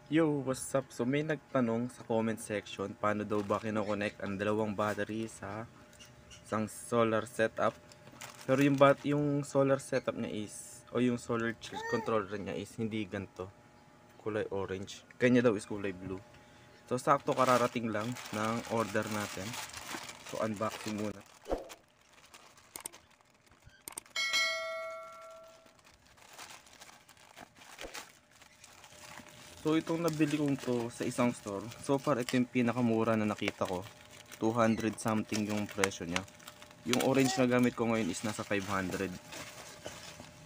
Yo, what's up? So may nagtanong sa comment section paano daw ba kinoconnect ang dalawang battery sa isang solar setup. Pero yung solar setup niya is o yung solar controller niya is hindi ganto, kulay orange. Kanya daw is kulay blue. So sakto kararating lang ng order natin. So unboxing muna. So itong nabili kong to sa isang store. So far ito yung pinakamura na nakita ko. 200 something yung presyo niya. Yung orange na gamit ko ngayon is nasa 500.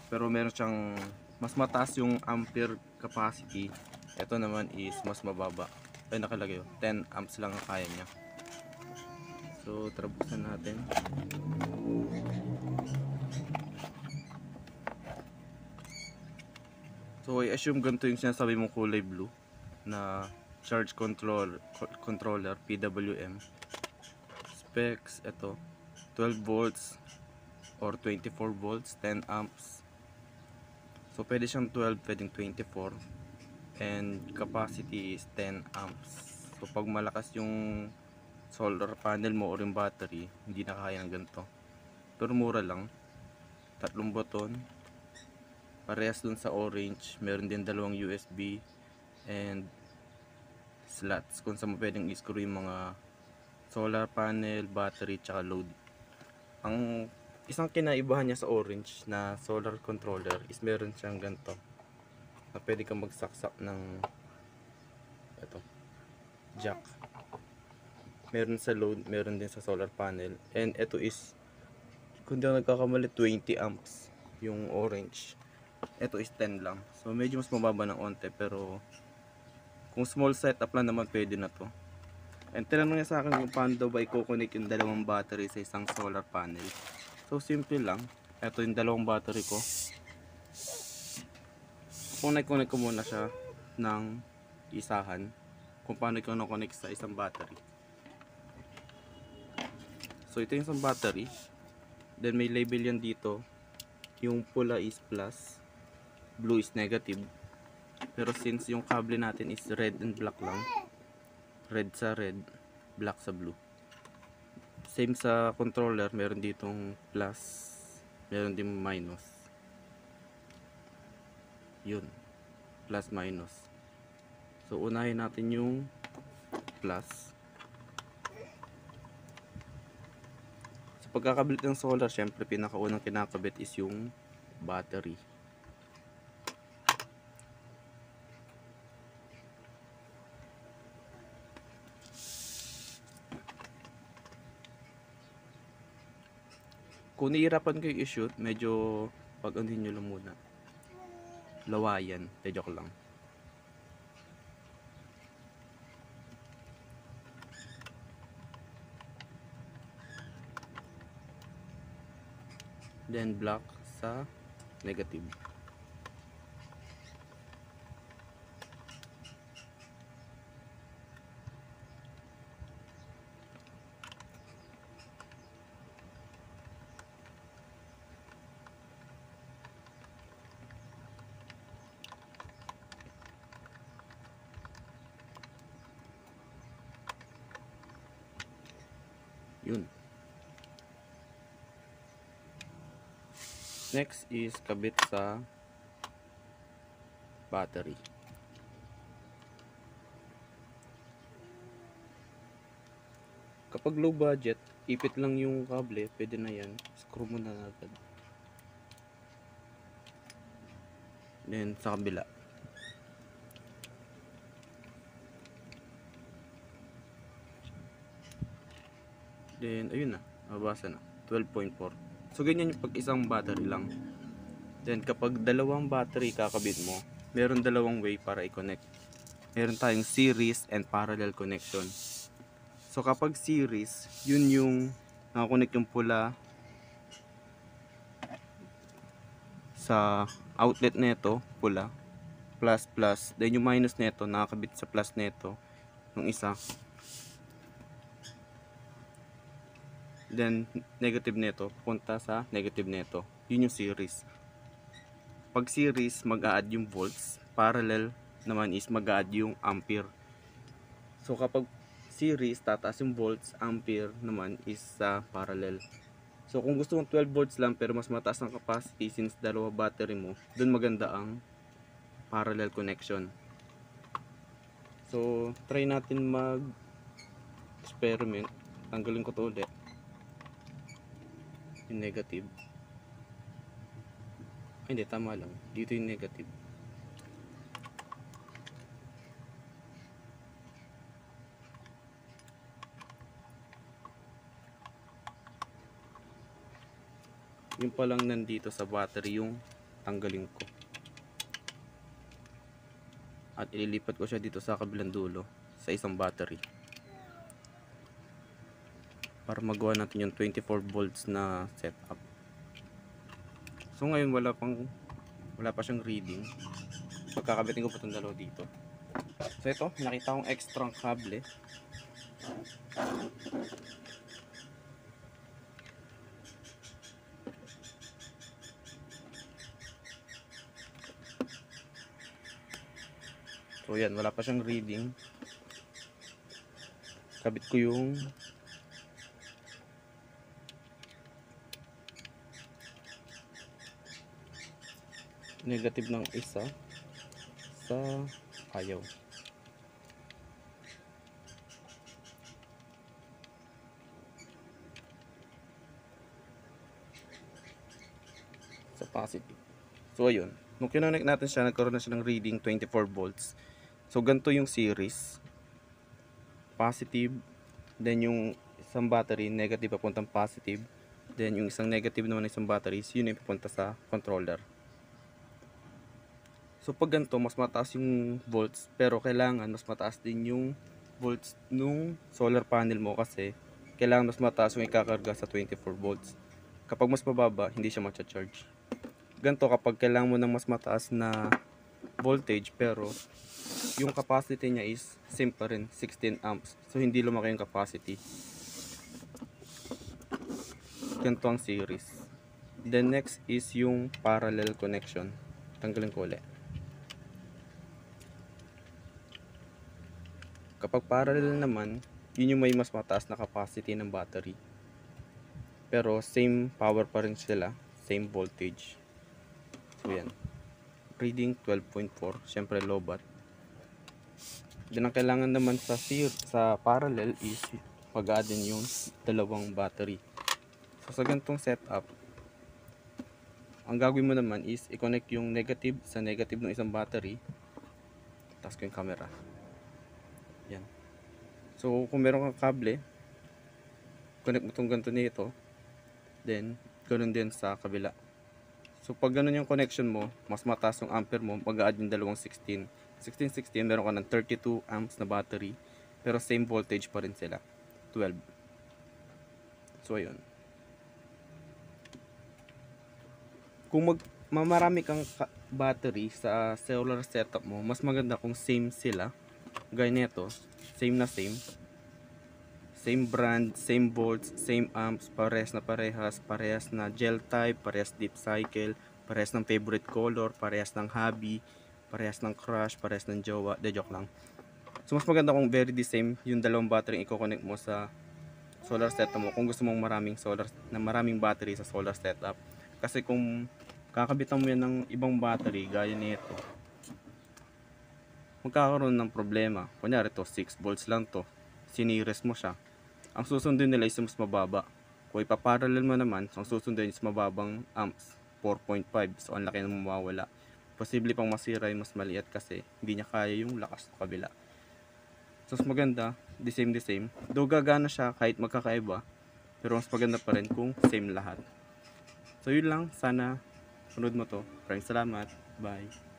Pero meron siyang mas mataas yung ampere capacity. Ito naman is mas mababa. Ay nakalagay 10 amps lang ang kaya niya. So tara buksan natin. So I assume ganito yung sinasabi mong kulay blue na charge controller PWM. Specs ito 12 volts or 24 volts, 10 amps. So pwede siyang 12, pwedeng 24, and capacity is 10 amps. So pag malakas yung solar panel mo or yung battery, hindi na kaya ng ganito. Pero mura lang, tatlong button, parehas dun sa orange. Meron din dalawang USB and slots kung saan mo pwedeng i-screw yung mga solar panel, battery, tsaka load. Ang isang kinaibahan niya sa orange na solar controller is meron siyang ganito na pwede kang magsaksak ng ito, jack. Meron sa load, meron din sa solar panel. And ito is, kung di ako nagkakamali, 20 amps yung orange. Ito is 10 lang. So medyo mas mababa ng onte, pero kung small setup lang naman pwede na to. And tinanong niya sa akin kung paano daw ba i-connect yung dalawang battery sa isang solar panel. So simple lang. Ito yung dalawang battery ko. Connect ko muna siya ng isahan kung paano i-connect sa isang battery. So ito yung isang battery. Then may label yan dito. Yung pula is plus, blue is negative. Pero since yung kable natin is red and black lang, red sa red, black sa blue. Same sa controller, meron ditong plus, meron din minus. Yun, plus minus. So unahin natin yung plus. Sa pagkakabit ng solar, syempre pinakaunang kinakabit is yung battery. Kung nahihirapan kayo i-shoot, medyo pag-anhin nyo lang muna. Lawayan, joke lang. Then black sa negative. Yun. Next is kabit sa battery. Kapag low budget, ipit lang yung kable, pwede na yan. Screw mo na agad. Then sa kabila. Then ayun na, mabasa na. 12.4. So ganyan yung pag isang battery lang. Then kapag dalawang battery kakabit mo, meron dalawang way para i-connect. Meron tayong series and parallel connection. So kapag series, yun yung nakakonect yung pula sa outlet nito, pula, plus plus. Then yung minus nito nakakabit sa plus nito, yung isa. Then negative nito punta sa negative nito. Yun yung series. Pag series, mag-a-add yung volts. Parallel, naman is mag-add yung ampere. So kapag series, tataas yung volts, ampere naman is sa parallel. So kung gusto mong 12 volts lang pero mas mataas ang capacity since dalawa battery mo, dun maganda ang parallel connection. So try natin mag experiment. Tanggalin ko to ulit, yung negative. Ay, hindi, tama lang, dito yung negative. Yung palang nandito sa battery yung tanggalin ko, at ililipat ko siya dito sa kabilang dulo sa isang battery para magawa natin yung 24 volts na setup. So ngayon wala pa siyang reading. Pagkakabitin ko pa itong dalawa dito. So ito, nakita kong extra kable. So yan, wala pa siyang reading. Kabit ko yung negative ng isa sa ayaw. Sa positive. So ayun, nung kinonect natin siya, nagkaroon na siya ng reading 24 volts. So ganito yung series. Positive, then yung isang battery negative papuntang positive, then yung isang negative naman ng isang battery, yun yung papunta sa controller. So pag ganito, mas mataas yung volts, pero kailangan mas mataas din yung volts nung solar panel mo kasi kailangan mas mataas yung ikakarga sa 24 volts. Kapag mas mababa, hindi siya ma-charge. Ganito kapag kailangan mo ng mas mataas na voltage pero yung capacity niya is same pa rin, 16 amps. So hindi lumaki yung capacity. Ganito ang series. Then next is yung parallel connection. Tanggalin ko ulit. Kapag parallel naman, yun yung may mas mataas na capacity ng battery. Pero same power pa rin sila, same voltage. So yan. Reading 12.4, syempre low bat. Then ang kailangan naman sa parallel is pag-add din yung dalawang battery. So sa ganitong setup, ang gagawin mo naman is i-connect yung negative sa negative ng isang battery. Tapos ko yung camera. Yan. So kung meron kang kable, connect mo itong ganito nito. Then ganoon din sa kabila. So pag ganun yung connection mo, mas mataas yung ampere mo, mag-add yung dalawang 16, meron ka ng 32 amps na battery, pero same voltage pa rin sila, 12. So ayun. Kung marami kang battery sa cellular setup mo, mas maganda kung same sila. Gaya nito, same na same brand, same volts, same amps, parehas na gel type, parehas deep cycle, parehas ng favorite color, parehas ng hobby, parehas ng crush, parehas ng jowa. De joke lang. So mas maganda kung very the same yung dalawang battery i-connect mo sa solar setup mo kung gusto mong maraming battery sa solar setup. Kasi kung kakabitan mo yan ng ibang battery gaya nito, magkakaroon ng problema. Kunyari to 6 volts lang to, sinires mo siya, ang susundin nila is mas mababa. Kung ipaparallel mo naman, ang susundin is mababang amps, 4.5. So ang laki na mawawala. Posible pang masira yung mas maliit kasi hindi niya kaya yung lakas ng kabila. So mas maganda, the same. Though gagana siya kahit magkakaiba, pero mas maganda pa rin kung same lahat. So yun lang, sana sunod mo to. Maraming salamat. Bye.